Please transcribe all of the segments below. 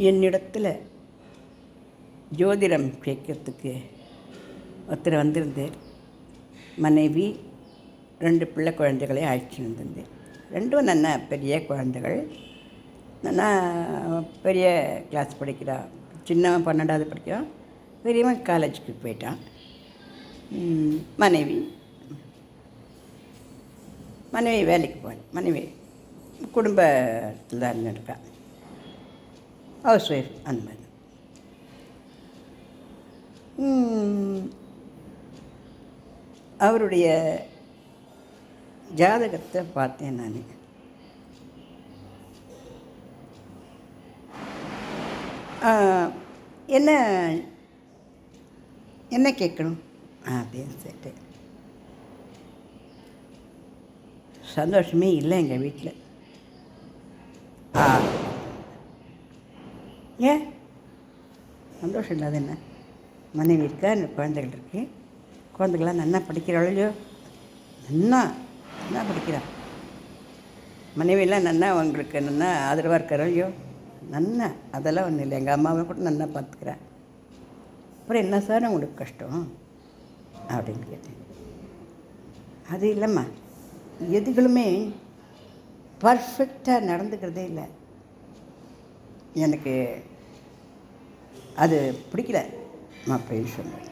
என்னிடத்தில் ஜோதிடம் கேட்கறதுக்கு ஒருத்தர் வந்திருந்தார். மனைவி 2 பிள்ளை குழந்தைகளை அழைச்சிட்டு வந்திருந்தேன். 2 நல்ல பெரிய குழந்தைகள், நல்லா பெரிய கிளாஸ் படிக்கிறா. சின்னவன் 12வது படிக்கிறான், பெரியவன் காலேஜுக்கு போயிட்டான். மனைவி வேலைக்கு போய் மனைவி குடும்பத்தில் தான் இருந்திருக்கா, ஹவுஸ் ஒய்ஃப் அந்த மாதிரி. அவருடைய ஜாதகத்தை பார்த்தேன் நான். என்ன என்ன கேட்கணும் அப்படின்னு சொல்லிட்டு, சந்தோஷமே இல்லை எங்கள் வீட்டில். ஏன் சந்தோஷம் இல்லாத என்ன? மனைவி இருக்கா, குழந்தைகள் இருக்கு. குழந்தைகள்லாம் நல்லா படிக்கிறாளோ? நல்லா படிக்கிறா. மனைவியெல்லாம் நல்லா உங்களுக்கு நல்லா ஆதரவாக இருக்கிறாளையோ? நல்லா, அதெல்லாம் ஒன்றும் இல்லை. எங்கள் அம்மாவை கூட நல்லா பார்த்துக்கிறேன். அப்புறம் என்ன சார் உங்களுக்கு கஷ்டம் அப்படின்னு கேட்டேன். அது இல்லைம்மா, எதுகளுமே பர்ஃபெக்டாக நடந்துக்கிறதே இல்லை. எனக்கு அது பிடிக்கல அப்படின்னு சொன்னேன்.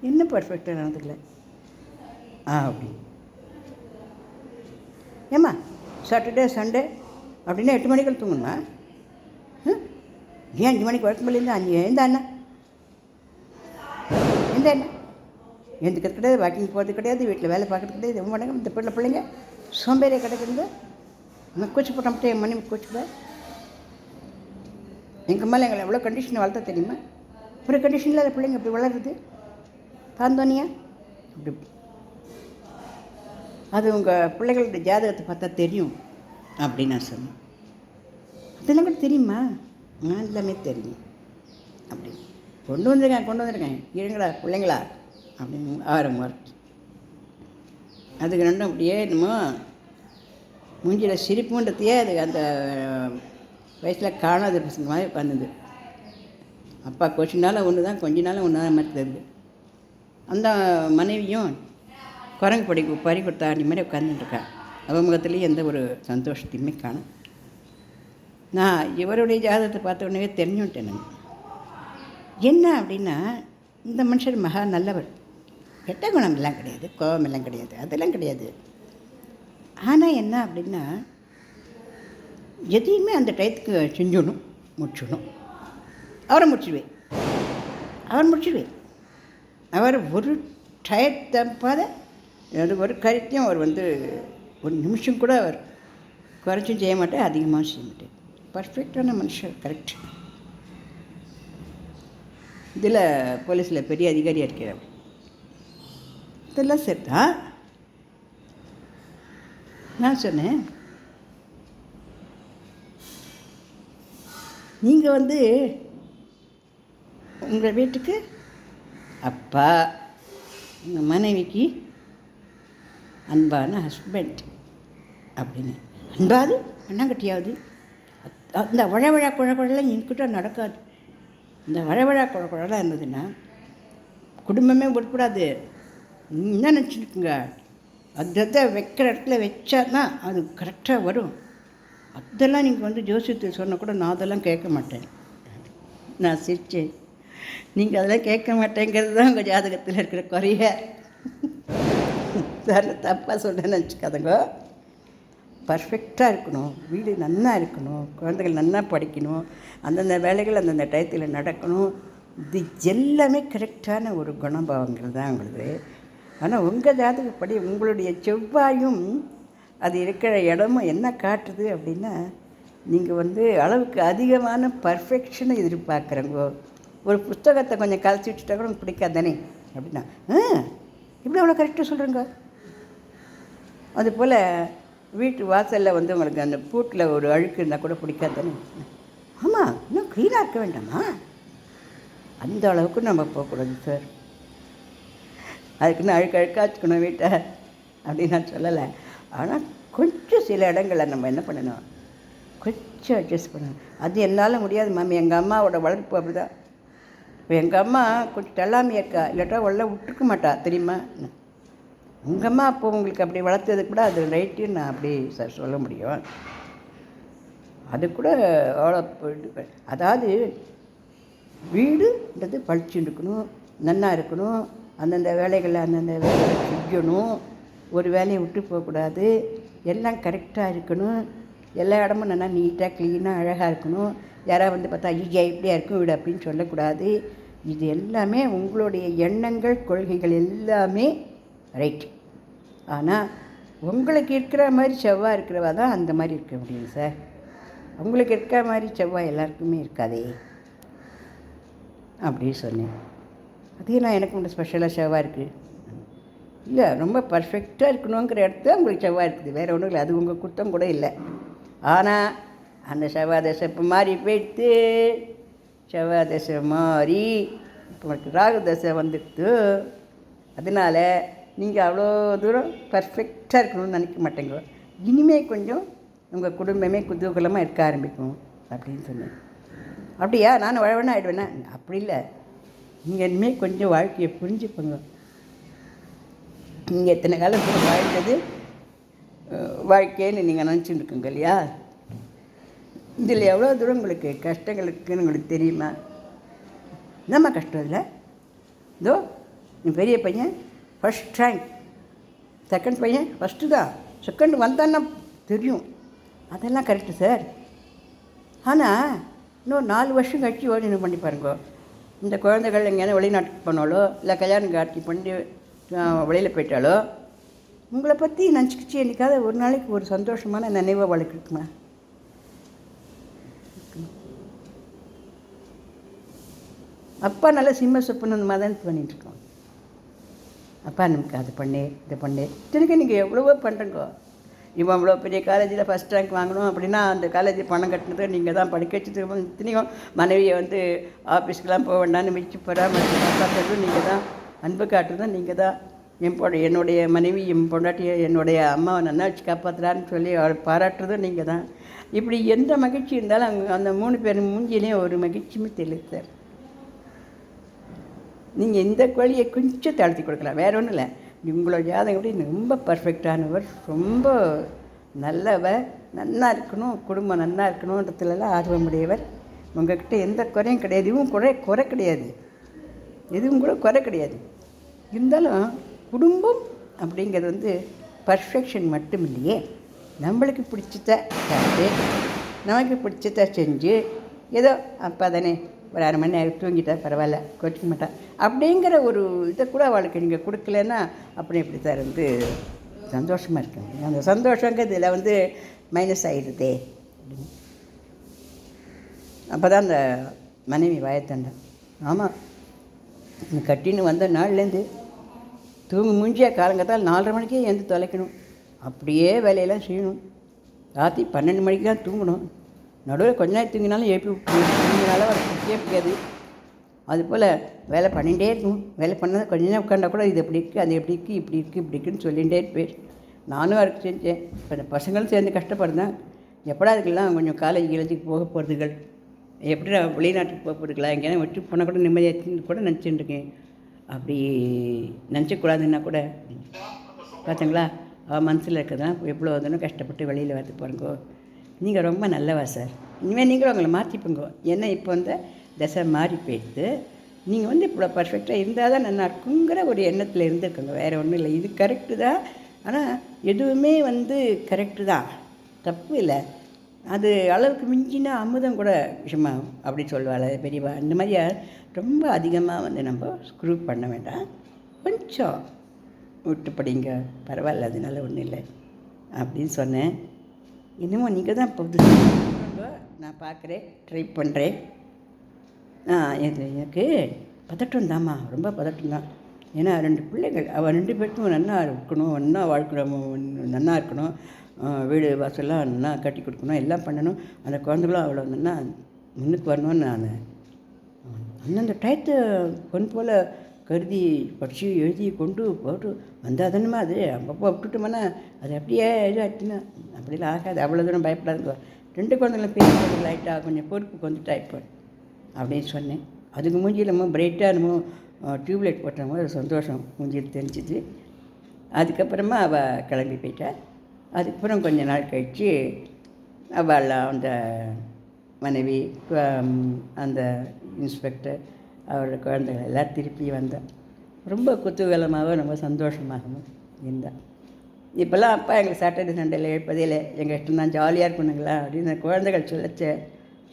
என்ன பர்ஃபெக்டாக நடந்துக்கல அப்படி? ஏம்மா சாட்டர்டே சண்டே அப்படின்னா 8 மணிக்கு தூங்கணுமா? ஏன் 5 மணிக்கு வழக்கமில்லேருந்து 5 எந்த அண்ணா எழுந்துக்கிறது கிடையாது, வாக்கிங் போகிறது கிடையாது, வீட்டில் வேலை பார்க்குறது கிடையாது. எவ்வளோ மாட்டாங்க இந்த பிள்ளைங்க சோம்பேறியாக கிடக்குறது. நான் கூச்சி போட்ட மட்டும் என் மனைவி கூச்சிப்பேன். எங்கள் மேலே எங்களை எவ்வளோ கண்டிஷனை வளர்த்தா தெரியுமா? ஒரு கண்டிஷனில் அந்த பிள்ளைங்க அப்படி வளருது தாந்தோனியா அப்படி. அது உங்கள் பிள்ளைகளுடைய ஜாதகத்தை பார்த்தா தெரியும் அப்படின்னு நான் சொன்னேன். அதெல்லாம் கூட தெரியுமா? எல்லாமே தெரியும் அப்படி. கொண்டு வந்திருக்கேன் இருங்களா பிள்ளைங்களா அப்படின்னு ஆரம்பம். அதுக்கு 2 அப்படியே என்னமோ மூஞ்சியில் சிரிப்புன்றதையே அது அந்த வயசில் காணாத பசங்க மாதிரி உட்காந்துது. அப்பா கொஞ்சினாலும் ஒன்று தான், கொஞ்சினாலும் ஒன்று தான் மாதிரி தெரியுது. அந்த மனைவியும் குரங்கு பறி கொடுத்தா அப்படி மாதிரி உட்காந்துட்டுருக்கா. அவன் முகத்துலேயும் எந்த ஒரு சந்தோஷத்தையுமே காணும். நான் இவருடைய ஜாதகத்தை பார்த்த உடனே தெரிஞ்சுட்டேன். நான் என்ன அப்படின்னா, இந்த மனுஷர் மகா நல்லவர், கெட்ட குணம் எல்லாம் கிடையாது, கோபம் எல்லாம் கிடையாது, அதெல்லாம் கிடையாது. ஆனால் என்ன அப்படின்னா, எதையுமே அந்த டயத்துக்கு செஞ்சிடணும், முடிச்சிடணும். அவர் முடிச்சிடுவேன். அவர் ஒரு டயத்தப்பாத ஒரு கருத்தையும் அவர் ஒரு நிமிஷம் கூட அவர் குறைச்சும் செய்ய மாட்டேன், அதிகமாக செய்ய மாட்டேன். பர்ஃபெக்டான மனுஷன், கரெக்ட். இதில் போலீஸில் பெரிய அதிகாரியாக இருக்கிறார். இதெல்லாம் சரிதான். நான் சொன்னேன், நீங்கள் உங்கள் வீட்டுக்கு அப்பா, உங்கள் மனைவிக்கு அன்பான ஹஸ்பண்ட் அப்படின்னு. அன்பாது அண்ணாங்கட்டியாவது அந்த வழவழா குழலாம் என்கிட்ட நடக்காது. இந்த வழவழா குழலாம் இருந்ததுன்னா குடும்பமே விடக்கூடாது. என்ன நினச்சிருக்குங்க, அதை வைக்கிற இடத்துல வச்சா தான் அது கரெக்டாக வரும். அதெல்லாம் நீங்கள் ஜோசியத்தில் சொன்னால் கூட நான் அதெல்லாம் கேட்க மாட்டேன். நான் சிரிச்சேன். நீங்கள் அதெல்லாம் கேட்க மாட்டேங்கிறது தான் உங்கள் ஜாதகத்தில் இருக்கிற குறைய. சார் தப்பாக சொல்கிறேன்னு நினச்சிக்காதங்க. பர்ஃபெக்டாக இருக்கணும், வீடு நல்லா இருக்கணும், குழந்தைகள் நல்லா படிக்கணும், அந்தந்த வேலைகள் அந்தந்த டயத்தில் நடக்கணும். இது எல்லாமே கரெக்டான ஒரு குணபாவங்கள் தான் உங்களுக்கு. ஆனால் உங்கள் ஜாதகப்படி உங்களுடைய செவ்வாயும் அது இருக்கிற இடமும் என்ன காட்டுது அப்படின்னா, நீங்கள் அளவுக்கு அதிகமான பர்ஃபெக்ஷனை எதிர்பார்க்குறங்க. ஒரு புத்தகத்தை கொஞ்சம் கலைச்சி வச்சுட்டா கூட உங்களுக்கு பிடிக்காது தானே அப்படின்னா, இப்படி அவ்வளோ கரெக்டாக சொல்கிறேங்க. அதுபோல் வீட்டு வாசலில் உங்களுக்கு அந்த பூட்டில் ஒரு அழுக்கு இருந்தால் கூட பிடிக்காது தானே. ஆமாம், இன்னும் க்ளீனாக இருக்க வேண்டாமா? அந்த அளவுக்கு நம்ம போகக்கூடாது சார். அதுக்குன்னு அழுக்காச்சுக்கணும் வீட்டை அப்படின்னு நான் சொல்லலை. ஆனால் கொஞ்சம் சில இடங்களில் நம்ம என்ன பண்ணணும், கொஞ்சம் அட்ஜஸ்ட் பண்ணுங்க. அது என்னால் முடியாது மாமி. எங்கள் அம்மாவோட வளர்ப்பு அப்படி தான். இப்போ எங்கள் அம்மா கொஞ்சம் தள்ளாமையாக இருக்கா, இல்லாட்டா உள்ள விட்டுருக்க மாட்டா தெரியுமா. உங்கள் அம்மா அப்போ உங்களுக்கு அப்படி வளர்த்தது கூட அது ரைட்டுன்னு நான் அப்படி சார் சொல்ல முடியும். அது கூட அவ்வளோ போயிட்டு, அதாவது வீடுன்றது பழிச்சுன்னு இருக்கணும், நன்னா இருக்கணும், அந்தந்த வேலைகளை செய்யணும், ஒரு வேலையை விட்டு போகக்கூடாது, எல்லாம் கரெக்டாக இருக்கணும், எல்லா இடமும் நல்லா நீட்டாக க்ளீனாக அழகாக இருக்கணும். யாராவது வந்து பார்த்தா ஐயா இப்படியா இருக்கும் வீடு அப்படின்னு சொல்லக்கூடாது. இது எல்லாமே உங்களுடைய எண்ணங்கள் கொள்கைகள் எல்லாமே ரைட்டு. ஆனால் உங்களுக்கு இருக்கிற மாதிரி செவ்வாய் இருக்கிறவா தான் அந்த மாதிரி இருக்க முடியும் சார். உங்களுக்கு இருக்கிற மாதிரி செவ்வாய் எல்லாருக்குமே இருக்காதே அப்படின்னு சொன்னேன். அதே நான் எனக்கு ஒன்று ஸ்பெஷலாக செவ்வாய் இருக்குது இல்லை, ரொம்ப பர்ஃபெக்டாக இருக்கணுங்கிற இடத்துல உங்களுக்கு செவ்வாய் இருக்குது, வேறு ஒன்றும் இல்லை. அது உங்கள் குத்தம் கூட இல்லை. ஆனால் அந்த செவ்வாய் தசை இப்போ மாறி போயிடுத்து. செவ்வாய் தசை மாறி இப்போ ராகு தசை வந்துடுத்து. அதனால் நீங்கள் அவ்வளோ தூரம் பர்ஃபெக்டாக இருக்கணும்னு நினைக்க மாட்டேங்க. இனிமேல் கொஞ்சம் உங்கள் குடும்பமே குதூகலமாக இருக்க ஆரம்பிக்கும் அப்படின்னு சொன்னேன். அப்படியா, நான் வழவனா ஆகிடுவேண்ணா? அப்படி இல்லை, நீங்கள் இனிமேல் கொஞ்சம் வாழ்க்கையை புரிஞ்சுப்போங்க. நீங்கள் எத்தனை காலம் வாழ்ந்தது வாழ்க்கைன்னு நீங்கள் நினச்சிட்டு இருக்குங்க இல்லையா, இதில் எவ்வளோ தூரம் உங்களுக்கு கஷ்டங்கள் இருக்குதுன்னு உங்களுக்கு தெரியுமா? என்னம்மா கஷ்டம் இல்லை? இதோ என் பெரிய பையன் ஃபஸ்ட் ரேங்க், செகண்ட் பையன் ஃபஸ்ட்டு தான், செகண்ட் வந்தான்னா தெரியும். அதெல்லாம் கரெக்டு சார். ஆனால் இன்னும் 4 வருஷம் கழிச்சு யோஜனை பண்ணி பாருங்க. இந்த குழந்தைகள் எங்கேயாவது வெளிநாட்டுக்கு போனாலோ இல்லை கல்யாணம் காட்சி பண்ணி வெளியில் போயிட்டாலோ உங்களை பற்றி நினச்சிக்கிச்சு என்றைக்காவது ஒரு நாளைக்கு ஒரு சந்தோஷமான நினைவாக வளர்க்குமா? அப்பா நல்லா சிம்ம சொப்புன்னு அந்த மாதிரி தான் பண்ணிகிட்ருக்கோம். அப்பா நமக்கு அது பண்ணு இதை பண்ணு, திருக்க நீங்கள் எவ்வளவோ பண்ணுறங்கோ. இவன் அவ்வளோ பெரிய காலேஜில் ஃபஸ்ட் ரேங்க் வாங்கணும் அப்படின்னா அந்த காலேஜில் பணம் கட்டினது நீங்கள் தான், படிக்க வச்சது இத்தனையும் மனைவியை வந்து ஆஃபீஸ்க்கெலாம் போக வேண்டாம்னு மிச்சு காப்பாற்றுறதும் நீங்கள் தான், அன்பு காட்டுறதும் நீங்கள் தான். என்னுடைய மனைவி என் பொண்டாட்டியை என்னுடைய அம்மாவை நல்லா வச்சு காப்பாற்றுறான்னு சொல்லி அவரை பாராட்டுறதும் நீங்கள் தான். இப்படி எந்த மகிழ்ச்சி இருந்தாலும் அந்த 3 பேர் மூஞ்சிலையும் ஒரு மகிழ்ச்சியுமே தெரியல சார். நீங்கள் இந்த கோழியை கொஞ்சம் தாழ்த்தி கொடுக்கலாம், வேறு ஒன்றும் இல்லை. உங்களோட ஜாதகம் எப்படி ரொம்ப பர்ஃபெக்டானவர், ரொம்ப நல்லவர், நல்லா இருக்கணும், குடும்பம் நல்லா இருக்கணுன்றதுலாம் ஆர்வமுடையவர். உங்கள்கிட்ட எந்த குறையும் கிடையாது, இதுவும் குறை கிடையாது, எதுவும் கூட குறை கிடையாது. இருந்தாலும் குடும்பம் அப்படிங்கிறது வந்து பர்ஃபெக்ஷன் மட்டும் இல்லையே, நம்மளுக்கு பிடிச்சத சாப்பிட்டு நமக்கு பிடிச்சத செஞ்சு ஏதோ அப்போ தானே ஒரு 1/2 மணி நேரம் தூங்கிட்டா பரவாயில்ல, கோச்சிக்க மாட்டா அப்படிங்கிற ஒரு இதை கூட அவளுக்கு நீங்கள் கொடுக்கலன்னா அப்படி எப்படி சார் வந்து சந்தோஷமாக இருக்கேன். அந்த சந்தோஷங்கிறது இதில் வந்து மைனஸ் ஆகிடுதே அப்படின்னு. அப்போ தான் அந்த மனைவி வாயத்தண்டேன். ஆமாம், கட்டின்னு வந்த நாள்லேருந்து தூங்கு மூஞ்சியா காலங்கத்தால் 4:30 மணிக்கே எழுந்து தொலைக்கணும், அப்படியே வேலையெல்லாம் செய்யணும். ராத்திரி 12 மணிக்கு தான் தூங்கணும். நடுவில் கொஞ்ச நேரம் தூங்கினாலும் தூங்கினாலும் அவர் பிடிக்கவே பிடிக்காது. அதுபோல் வேலை பண்ணிகிட்டே இருக்கணும். வேலை பண்ணால் கொஞ்ச நேரம் உட்காண்டா கூட இது எப்படி இருக்குது, அது எப்படி இருக்குது, இப்படி இருக்குது, இப்படி இருக்குன்னு சொல்லிகிட்டே இருப்பேன். நானும் அதுக்கு செஞ்சேன். இப்போ இந்த பசங்களும் சேர்ந்து கஷ்டப்படுறேன். எப்படா அதுக்கெல்லாம் கொஞ்சம் காலேஜ் கிளேஜுக்கு போக போகிறதுகள், எப்படி நான் வெளிநாட்டுக்கு போக போகிறதுக்கலாம், எங்கேயா விட்டு போனால் கூட நிம்மதியாக கூட நினச்சிட்டு இருக்கேன். அப்படி நினச்சக்கூடாதுன்னா கூட பார்த்தீங்களா, அவள் மனசில் இருக்கிறதான் எவ்வளோ தானே கஷ்டப்பட்டு வெளியில் வந்து பாருங்கோ. நீங்கள் ரொம்ப நல்லவா சார். இனிமேல் நீங்களும் உங்களை மாற்றிப்போங்க. ஏன்னா இப்போ வந்து தசை மாறி போயிடுது. நீங்கள் வந்து இப்போ பர்ஃபெக்டாக இருந்தால் தான் நல்லா இருக்குங்கிற ஒரு எண்ணத்தில் இருந்துருக்கோங்க, வேறு ஒன்றும் இல்லை. இது கரெக்டு தான். ஆனால் எதுவுமே வந்து கரெக்டு தான், தப்பு இல்லை. அது அளவுக்கு மிஞ்சினா அமுதம் கூட விஷமாகும் அப்படி சொல்லுவாள் பெரியவா. இந்த மாதிரியா ரொம்ப அதிகமாக வந்து நம்ம ஸ்க்ரூ பண்ண வேண்டாம், கொஞ்சம் விட்டு படிங்க, பரவாயில்ல, அதனால ஒன்றும் இல்லை அப்படின்னு சொன்னேன். இன்னமும் நீங்கள் தான் புதுசு, நான் பார்க்குறேன், ட்ரை பண்ணுறேன். எனக்கு பதட்டம் தாம்மா, ரொம்ப பதட்டம் தான். ஏன்னா 2 பிள்ளைகள், அவள் 2 பேருக்கும் நல்லா இருக்கணும், நல்லா வாழ்க்கணும், நல்லா இருக்கணும், வீடு வாசல்லாம் நல்லா கட்டி கொடுக்கணும், எல்லாம் பண்ணணும். அந்த குழந்தைகளும் அவ்வளோ நல்லா முன்னுக்கு வரணும்னு நான் அந்தந்த டயத்தை பொன் போல் கருதி படித்து எழுதி கொண்டு போட்டு வந்தால் தானேம்மா. அது அப்பப்போ விட்டுட்டோம்னா அது அப்படியே இது ஆச்சுன்னா அப்படிலாம் ஆகாது. அவ்வளோ தூரம் பயப்படாதுங்க, 2 குழந்தைங்களும் பெரிய குழந்தைகள் ஆகிட்டா, கொஞ்சம் பொறுப்புக்கு வந்துட்டா இப்போ அப்படின்னு சொன்னேன். அதுக்கு மூஞ்சியில் நம்ம பிரைட்டாக நம்ம டியூப்லைட் போட்ட மாதிரி ஒரு சந்தோஷம் மூஞ்சியில் தெரிஞ்சுது. அதுக்கப்புறமா அவள் கிளம்பி போயிட்டா. அதுக்கப்புறம் கொஞ்ச நாள் கழித்து அவள் அந்த மனைவி, அந்த இன்ஸ்பெக்டர், அவரோட குழந்தைகள் எல்லாம் திருப்பி வந்தாள். ரொம்ப குதூகலமாகவும் ரொம்ப சந்தோஷமாகவும் இருந்தாள். இப்போல்லாம் அப்பா எங்களுக்கு சாட்டர்டே சண்டேல எழுப்பதே இல்லை, எங்கள் இஷ்டம் தான், ஜாலியாக இருக்கணுங்களா அப்படின்னு குழந்தைகள் சொல்லச்ச,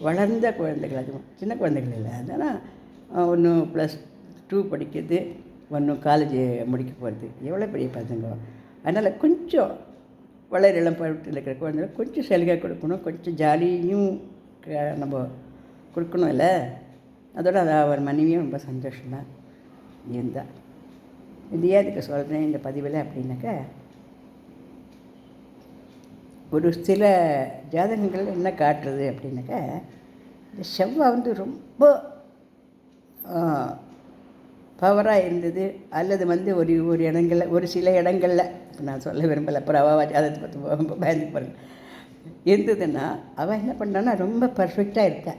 வளர்ந்த குழந்தைகள், அதுவும் சின்ன குழந்தைகள் இல்லை. அதனால் ஒன்று +2 படிக்கிறது, ஒன்று காலேஜ் முடிக்க போகிறது. எவ்வளோ பெரிய பசங்க! அதனால் கொஞ்சம் வளரிளம் பருவத்தில் இருக்கிற குழந்தைகள் கொஞ்சம் சலுகை கொடுக்கணும், கொஞ்சம் ஜாலியும் நம்ம கொடுக்கணும் இல்லை. அதோட அவர் மனைவியும் ரொம்ப சந்தோஷமாக இருந்தாள். இது ஏதுக்கு சொல்கிறேன் இந்த பதிவில் அப்படின்னாக்கா, ஒரு சில ஜாதகங்கள் என்ன காட்டுறது அப்படின்னாக்கா, இந்த செவ்வாய் வந்து ரொம்ப பவராக இருந்தது, அல்லது வந்து ஒரு இடங்களில், ஒரு சில இடங்களில், இப்போ நான் சொல்ல விரும்பலை, அப்புறம் அவள் ஜாதகத்தை பார்த்து ரொம்ப பயந்து போகிறேன் இருந்ததுன்னா, அவள் என்ன பண்ணான்னா ரொம்ப பர்ஃபெக்டாக இருக்கா,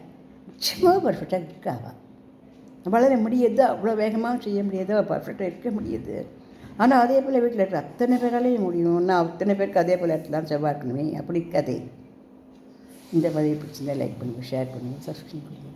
நிச்சயமாக பர்ஃபெக்டாக இருக்கா. அவளால் முடியுது, அவ்வளோ வேகமாக செய்ய முடியாது, அவள் பர்ஃபெக்டாக இருக்க முடியுது. ஆனால் அதே போல் வீட்டில் இருக்கிற அத்தனை பேராலேயும் முடியும், நான் அத்தனை பேருக்கு அதே போல் இடத்துலாம் செவ்வாய் இருக்கணுமே, அப்படி கதை. இந்த பதிவு பிடிச்சிருந்தால் லைக் பண்ணுங்கள், ஷேர் பண்ணுங்கள், சப்ஸ்கிரைப் பண்ணுங்கள்.